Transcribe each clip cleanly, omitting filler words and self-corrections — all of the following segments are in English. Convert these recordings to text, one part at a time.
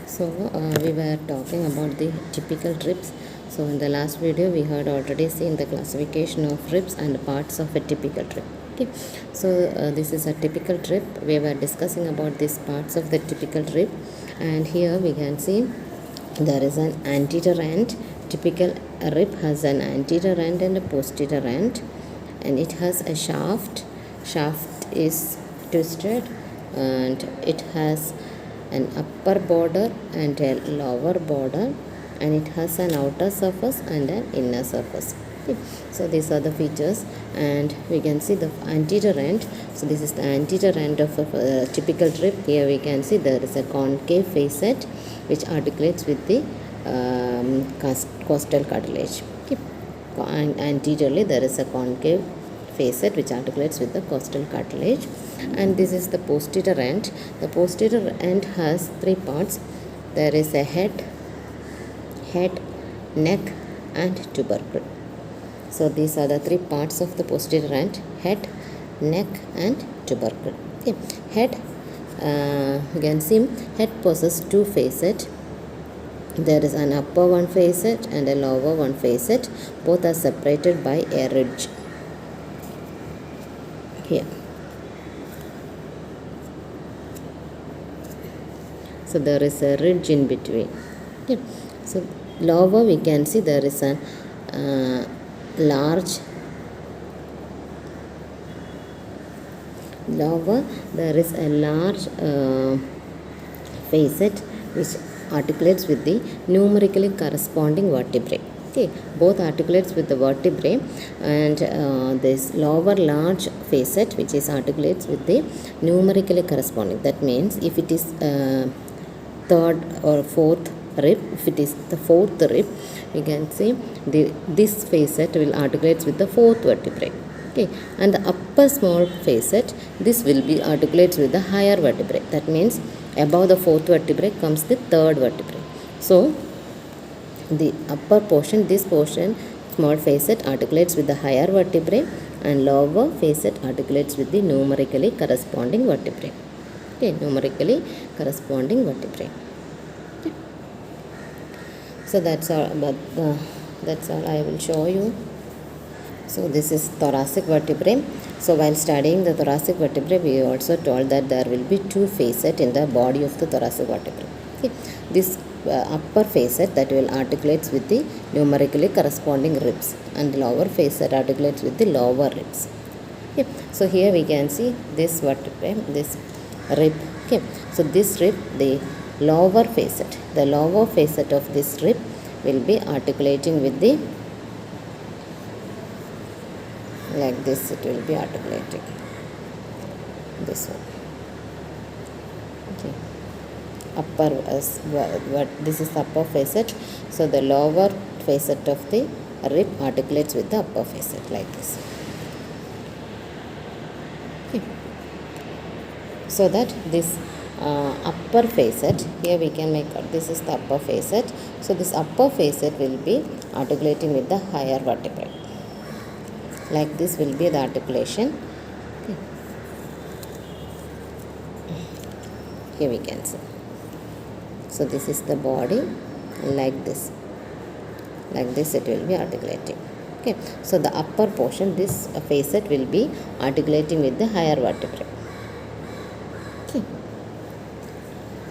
So we were talking about the typical ribs. So in the last video we had already seen the classification of ribs and parts of a typical rib. Okay, so this is a typical rib. We were discussing about these parts of the typical rib, and here we can see there is an anterior end. Typical rib has an anterior end and a posterior end, and it has a shaft is twisted, and it has an upper border and a lower border, and it has an outer surface and an inner surface. Okay. So these are the features, and we can see the anterior end. So this is the anterior end of a typical rib. Here we can see there is a concave facet which articulates with the costal cartilage. Okay. Anteriorly there is a concave facet which articulates with the costal cartilage, and this is the posterior end. The posterior end has three parts. There is a head, neck and tubercle. So these are the three parts of the posterior end: head, neck and tubercle. Okay. Head, you can see head possesses two facets. There is an upper one facet and a lower one facet. Both are separated by a ridge. Here. So there is a ridge in between. Okay. So lower we can see there is a large facet which articulates with the numerically corresponding vertebrae. Okay, both articulates with the vertebrae, and this lower large facet which is articulates with the numerically corresponding. That means if it is third or fourth rib, if it is the fourth rib, we can see this facet will articulates with the fourth vertebrae. Okay, and the upper small facet, this will be articulates with the higher vertebrae. That means above the fourth vertebrae comes the third vertebrae. So the upper portion, this portion, small facet articulates with the higher vertebrae, and lower facet articulates with the numerically corresponding vertebrae. Okay, numerically corresponding vertebrae. Okay. So that's all that's all I will show you. So this is thoracic vertebrae. So while studying the thoracic vertebrae, we also told that there will be two facets in the body of the thoracic vertebrae. Okay. This upper facet that will articulates with the numerically corresponding ribs, and lower facet articulates with the lower ribs. Okay. So here we can see this vertebrae, this rib. Okay. So this rib, the lower facet of this rib will be articulating with the, like this, it will be articulating this one. Okay. Upper this is the upper facet. So the lower facet of the rib articulates with the upper facet, like this. Okay. So that this upper facet, here we can make out, this is the upper facet. So this upper facet will be articulating with the higher vertebrae. Like this will be the articulation. Okay. Here we can see. So this is the body, like this it will be articulating. Okay. So the upper portion, this facet will be articulating with the higher vertebrae. Okay.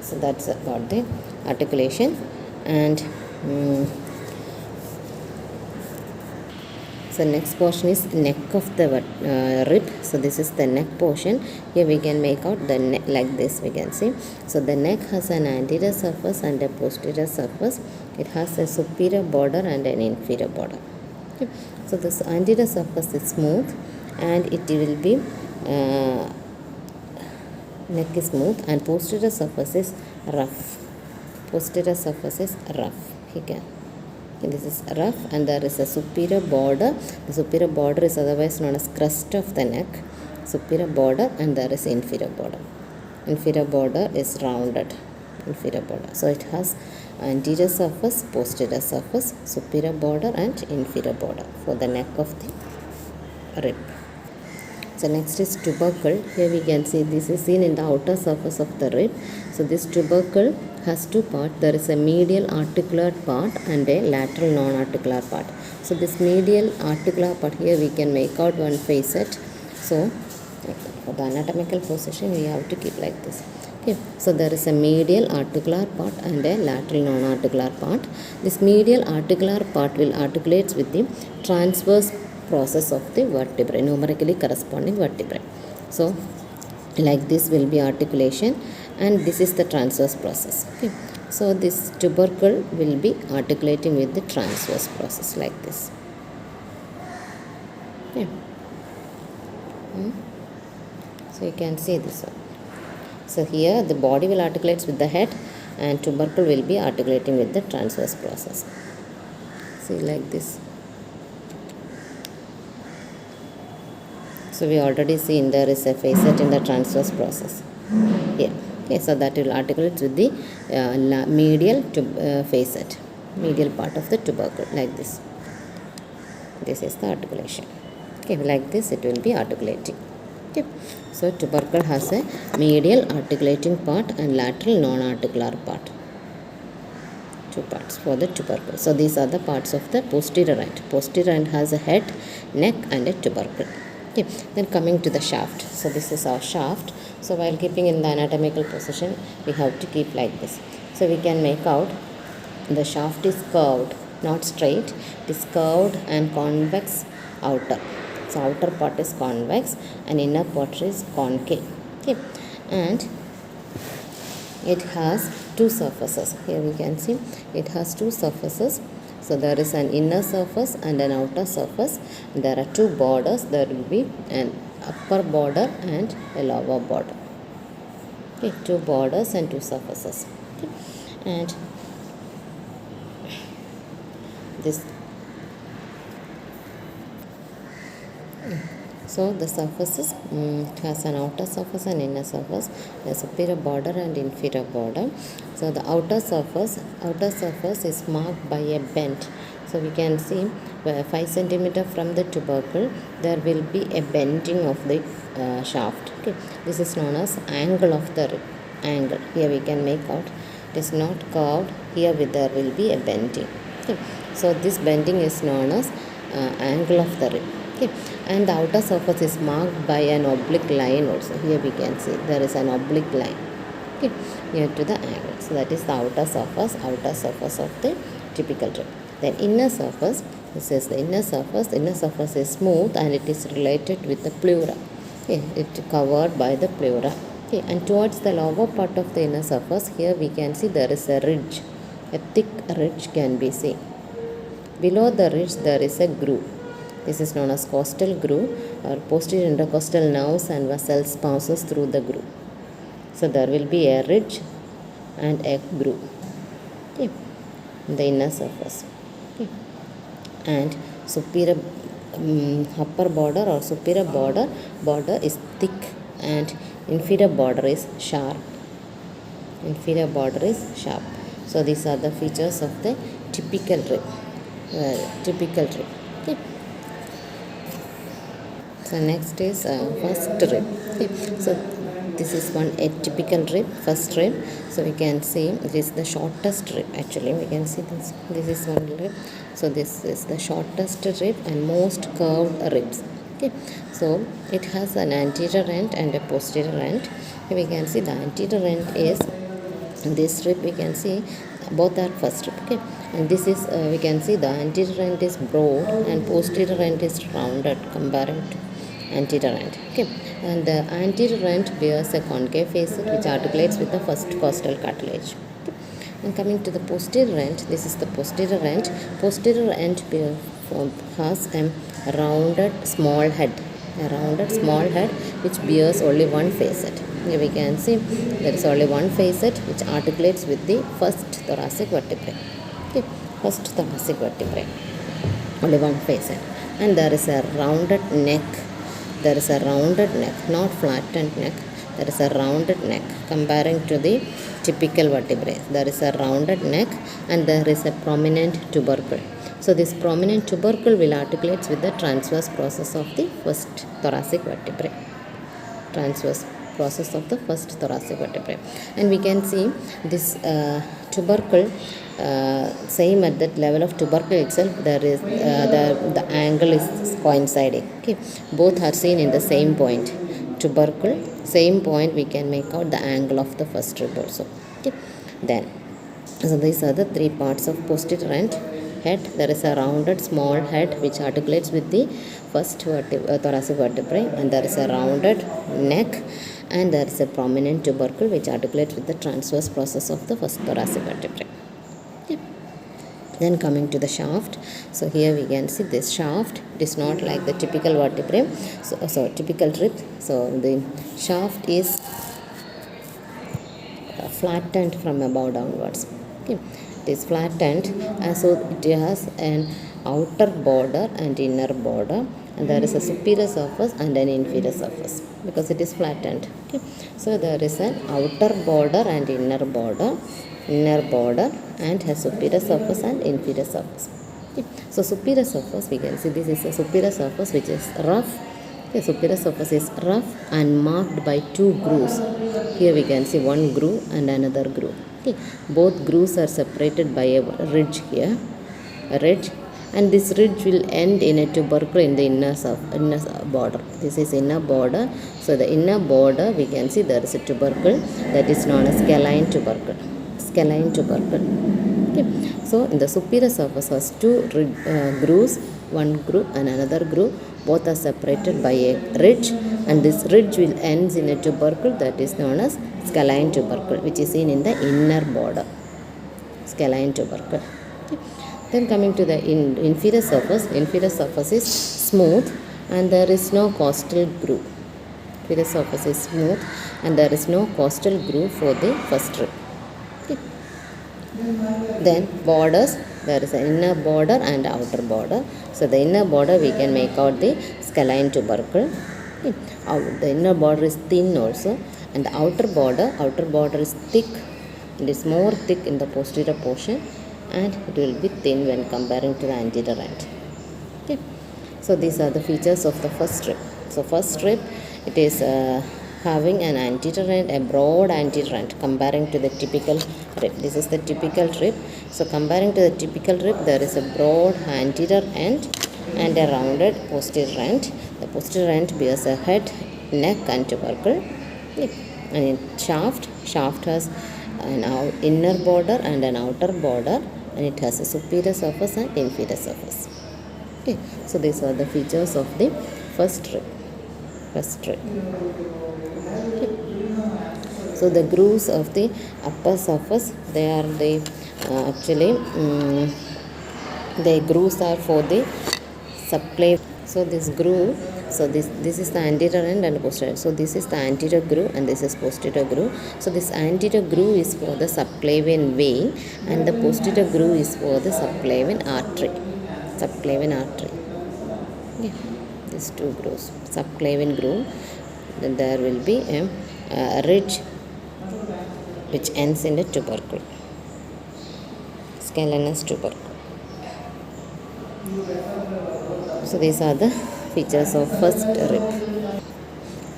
So that's about the articulation. And so next portion is neck of the rib. So this is the neck portion. Here we can make out the neck, like this we can see. So the neck has an anterior surface and a posterior surface. It has a superior border and an inferior border. Okay. So this anterior surface is smooth, and it will be neck is smooth, and posterior surface is rough. Here. This is rough, and there is a superior border. The superior border is otherwise known as crest of the neck. Superior border, and there is inferior border. Inferior border is rounded. Inferior border. So it has anterior surface, posterior surface, superior border and inferior border for the neck of the rib. So next is tubercle. Here we can see this is seen in the outer surface of the rib. So this tubercle has two parts. There is a medial articular part and a lateral non-articular part. So this medial articular part, here we can make out one facet. So for the anatomical position we have to keep like this. Okay, so there is a medial articular part and a lateral non-articular part. This medial articular part will articulate with the transverse process of the vertebrae, numerically corresponding vertebrae. So like this will be articulation, and this is the transverse process. Okay, so this tubercle will be articulating with the transverse process like this. Okay. So you can see this one. So here the body will articulate with the head, and tubercle will be articulating with the transverse process. See like this. So we already seen there is a facet in the transverse process here. Okay, so that will articulate with the medial facet, medial part of the tubercle like this. This is the articulation. Okay, like this it will be articulating. Okay, so tubercle has a medial articulating part and lateral non-articular part. Two parts for the tubercle. So these are the parts of the posterior end. Posterior end has a head, neck and a tubercle. Okay, then coming to the shaft. So this is our shaft. So while keeping in the anatomical position, we have to keep like this. So we can make out the shaft is curved, not straight. It is curved and convex outer. So outer part is convex and inner part is concave. Okay, and it has two surfaces. Here we can see it has two surfaces. So there is an inner surface and an outer surface. There are two borders. There will be an upper border and a lower border. Okay, two borders and two surfaces. Okay. And this. So the surfaces has an outer surface and inner surface, the superior border and inferior border. So the outer surface is marked by a bend. So we can see 5 centimeter from the tubercle there will be a bending of the shaft. Okay, this is known as angle of the rib. Angle here we can make out it is not curved. Here there will be a bending. Okay, so this bending is known as angle of the rib. Okay, and the outer surface is marked by an oblique line also. Here we can see there is an oblique line. Okay, near to the angle. So that is the outer surface of the typical rib. Then inner surface, this is the inner surface. The inner surface is smooth and it is related with the pleura. Okay, it is covered by the pleura. Okay, and towards the lower part of the inner surface, here we can see there is a ridge. A thick ridge can be seen. Below the ridge there is a groove. This is known as costal groove, or posterior intercostal nerves and vessels passes through the groove. So there will be a ridge and a groove. Okay, in the inner surface. Okay, and superior upper border or superior border is thick and inferior border is sharp. Inferior border is sharp. So these are the features of the typical rib. Okay. So next is first rib. Okay. So this is one atypical rib, first rib. So we can see it is the shortest rib. Actually, we can see this. This is one rib. So this is the shortest rib and most curved ribs. Okay. So it has an anterior end and a posterior end. Here we can see the anterior end is this rib. We can see both are first rib. Okay. And this is we can see the anterior end is broad and posterior end is rounded comparing to anterior end. Okay, and the anterior end bears a concave facet which articulates with the first costal cartilage. Okay. And coming to the posterior end, this is the posterior end. Posterior end has a rounded small head, which bears only one facet. Here we can see there is only one facet which articulates with the first thoracic vertebrae. Okay, first thoracic vertebrae, only one facet, and there is a rounded neck. There is a rounded neck, not flattened neck. There is a rounded neck comparing to the typical vertebrae. There is a rounded neck and there is a prominent tubercle. So this prominent tubercle will articulate with the transverse process of the first thoracic vertebrae. Transverse process of the first thoracic vertebrae. And we can see this tubercle, same at that level of tubercle itself, there is the angle is coinciding. Okay, both are seen in the same point. Tubercle, same point, we can make out the angle of the first rib also. Okay, then so these are the three parts of posterior end head. There is a rounded small head which articulates with the first thoracic vertebrae, and there is a rounded neck, and there is a prominent tubercle which articulates with the transverse process of the first thoracic vertebrae. Okay. Then coming to the shaft, so here we can see this shaft. It is not like the typical vertebrae, so typical rib. So the shaft is flattened from above downwards. Okay. It is flattened, and so it has an outer border and inner border, and there is a superior surface and an inferior surface because it is flattened. Okay. So there is an outer border and inner border and has superior surface and inferior surface. Okay. So superior surface, we can see this is a superior surface which is rough. The superior surface is rough and marked by two grooves. Here we can see one groove and another groove. Okay. Both grooves are separated by a ridge here, a ridge, and this ridge will end in a tubercle in the inner border. This is inner border. So the inner border, we can see there is a tubercle that is known as scalene tubercle. Scalene tubercle. Okay. So in the superior surface has two grooves, one groove and another groove. Both are separated by a ridge, and this ridge will ends in a tubercle that is known as scalene tubercle, which is seen in the inner border. Scalene tubercle. Okay. Then coming to the inferior surface is smooth and there is no costal groove. Inferior surface is smooth and there is no costal groove for the first rib. Okay. Then borders, there is an inner border and outer border. So the inner border we can make out the scalene tubercle. Okay. The inner border is thin also, and the outer border is thick. It is more thick in the posterior portion, and it will be thin when comparing to the anterior end. Okay. So these are the features of the first rib. So first rib, it is having an anterior end, a broad anterior end comparing to the typical rib. This is the typical rib. So comparing to the typical rib, there is a broad anterior end and a rounded posterior end. The posterior end bears a head, neck and tubercle. Okay. And in shaft has an inner border and an outer border, and it has a superior surface and inferior surface. Okay. So these are the features of the first rib. Okay. So the grooves of the upper surface, they are the the grooves are for the subclavian. So this groove, so this is the anterior end and posterior. So this is the anterior groove and this is posterior groove. So this anterior groove is for the subclavian vein and the posterior groove is for the subclavian artery. Subclavian artery. Okay. These two grooves. Subclavian groove. Then there will be a ridge which ends in a tubercle. Scalenous tubercle. So these are the features of first rib.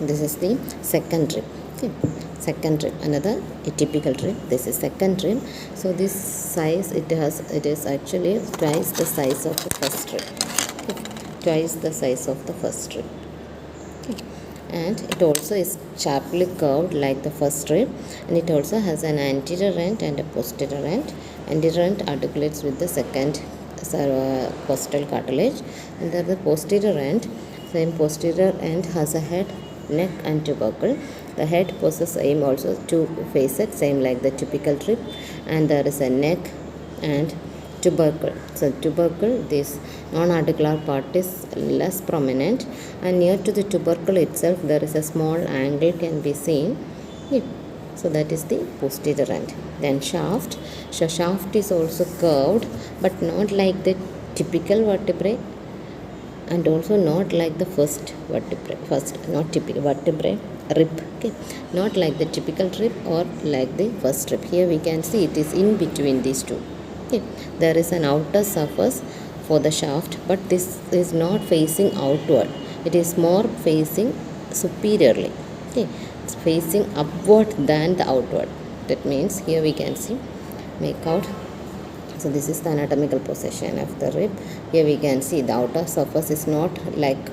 This is the second rib. Okay. Second rib, another atypical rib. This is second rib. So this size, it is actually twice the size of the first rib. Okay. Twice the size of the first rib. Okay. And it also is sharply curved like the first rib, and it also has an anterior end and a posterior end. Anterior end articulates with the second costal cartilage, and then the posterior end, same posterior end has a head, neck and tubercle. The head possesses same also two facets, same like the typical rib, and there is a neck and tubercle. So tubercle, this non-articular part is less prominent, and near to the tubercle itself there is a small angle can be seen. Okay. So that is the posterior end. Then shaft. So shaft is also curved, but not like the typical vertebrae, and also not like the first vertebrae. Not typical vertebrae, rib. Okay. Not like the typical rib or like the first rib. Here we can see it is in between these two. Okay. There is an outer surface for the shaft, but this is not facing outward. It is more facing superiorly. Okay. facing upward than the outward. That means here we can see, make out. So this is the anatomical position of the rib. Here we can see the outer surface is not like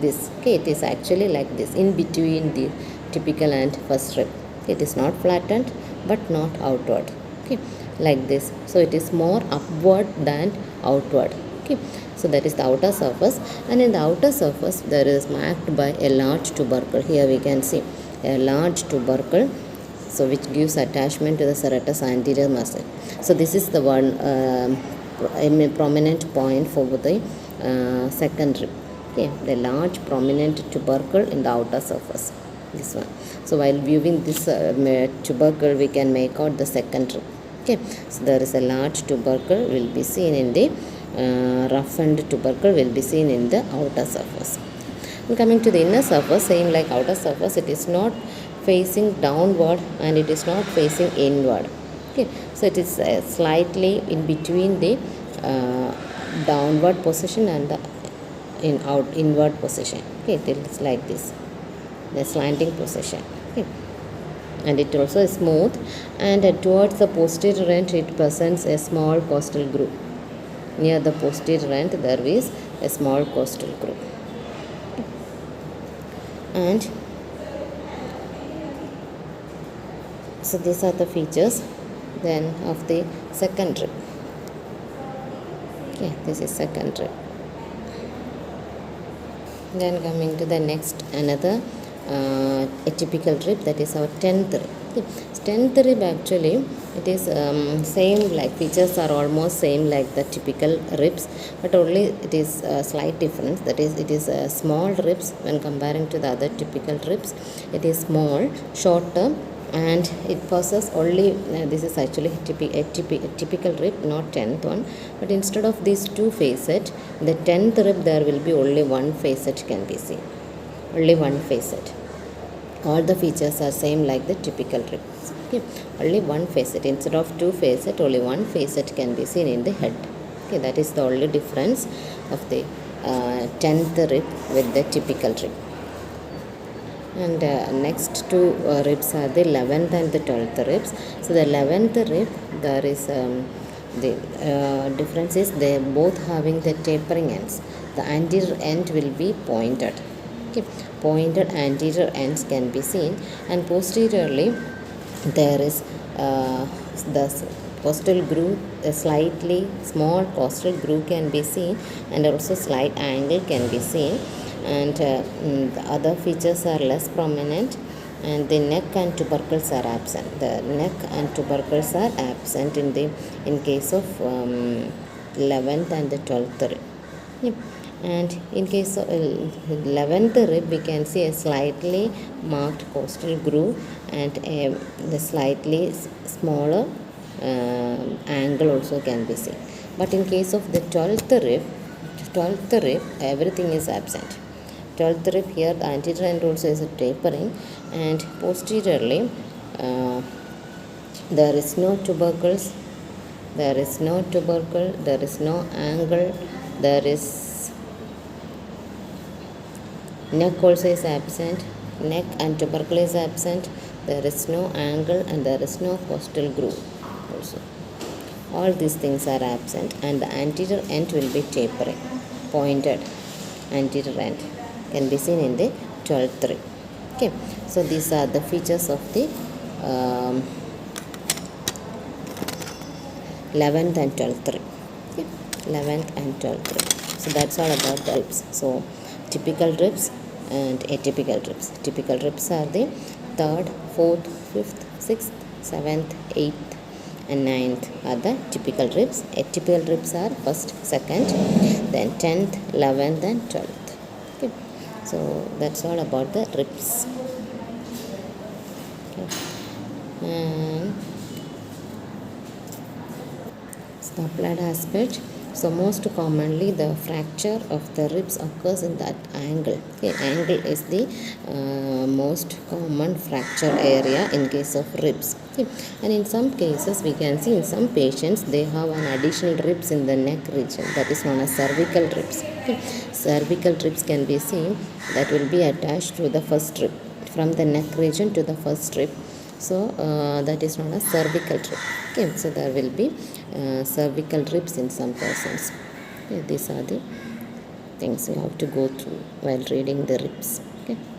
this. Okay, it is actually like this in between the typical and first rib. It is not flattened but not outward. Okay, like this. So it is more upward than outward. Okay, so that is the outer surface, and in the outer surface there is marked by a large tubercle. Here we can see a large tubercle, so which gives attachment to the serratus anterior muscle. So this is the one prominent point for the second rib. Okay, the large prominent tubercle in the outer surface, this one. So while viewing this tubercle, we can make out the second rib. Okay, so there is a large tubercle will be seen in the roughened tubercle will be seen in the outer surface. And coming to the inner surface, same like outer surface, it is not facing downward and it is not facing inward. Okay, so it is slightly in between the downward position and the inward position. Okay, it is like this, the slanting position. Okay, and it also is smooth, and towards the posterior end it presents a small costal groove. Near the posterior end there is a small costal groove. And so these are the features then of the second rib. Okay, this is second rib. Then coming to the next, another atypical rib, that is our 10th rib. Okay. 10th rib actually it is same, like features are almost same like the typical ribs, but only it is a slight difference, that is it is small ribs when comparing to the other typical ribs. It is small, shorter, and it possesses only this is actually a typical rib, not 10th one, but instead of these two facet, the 10th rib there will be only one facet can be seen, only one facet. All the features are same like the typical ribs. Okay, only one facet instead of two facet, only one facet can be seen in the head. Okay, that is the only difference of the 10th rib with the typical rib. And next two ribs are the 11th and the 12th ribs. So the 11th rib, there is the difference is they both having the tapering ends. The anterior end will be pointed. Okay, pointed anterior ends can be seen, and posteriorly there is the costal groove, a slightly small costal groove can be seen, and also slight angle can be seen, and the other features are less prominent, and the neck and tubercles are absent. The neck and tubercles are absent in case of 11th and the 12th rib. Yep. And in case of 11th rib, we can see a slightly marked costal groove and the slightly smaller angle also can be seen. But in case of the 12th rib, everything is absent. 12th rib, here the anterior end also is a tapering, and posteriorly there is no tubercles, there is no tubercle, there is no angle, there is neck also is absent, neck and tubercle is absent, there is no angle, and there is no costal groove also. All these things are absent, and the anterior end will be tapering, pointed anterior end can be seen in the 12th rib. Okay, so these are the features of the 11th and 12th rib. Okay, 11th and 12th rib. So that's all about the ribs. So typical ribs and atypical ribs. Typical ribs are the 3rd, 4th, 5th, 6th, 7th, 8th and 9th are the typical ribs. Atypical ribs are 1st, 2nd, then 10th, 11th and 12th. Okay. So that's all about the ribs. Okay. And the applied aspect. So most commonly the fracture of the ribs occurs in that angle. Okay, angle is the most common fracture area in case of ribs. Okay. And in some cases we can see in some patients they have an additional ribs in the neck region, that is known as cervical ribs. Okay. Cervical ribs can be seen that will be attached to the first rib. from the neck region to the first rib. So that is known as cervical rib. Okay, so there will be cervical ribs in some persons. Okay, these are the things you have to go through while reading the ribs. Okay.